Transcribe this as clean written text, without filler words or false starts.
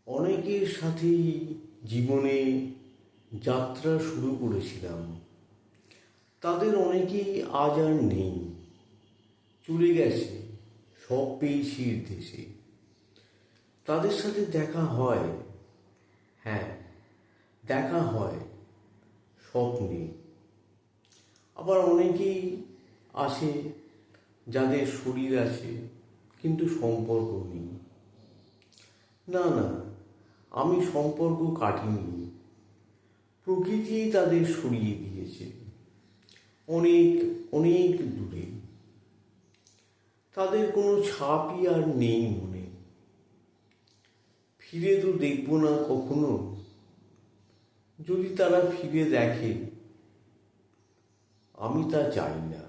অনেকের সাথেই জীবনে যাত্রা শুরু করেছিলাম। তাদের অনেকেই আজ আর নেই, চলে গেছে সব পেয়েছির দেশে। তাদের সাথে দেখা হয়, হ্যাঁ দেখা হয় স্বপ্নে। আবার অনেকেই আসে যাদের শরীর আছে কিন্তু সম্পর্ক নেই। না না, আমি সম্পর্ক কাটিনি, প্রকৃতি তাদের সরিয়ে দিয়েছে অনেক অনেক দূরে। তাদের কোনো ছাপই আর নেই মনে। ফিরে তো দেখব না কখনো। যদি তারা ফিরে দেখে, আমি তা চাই না।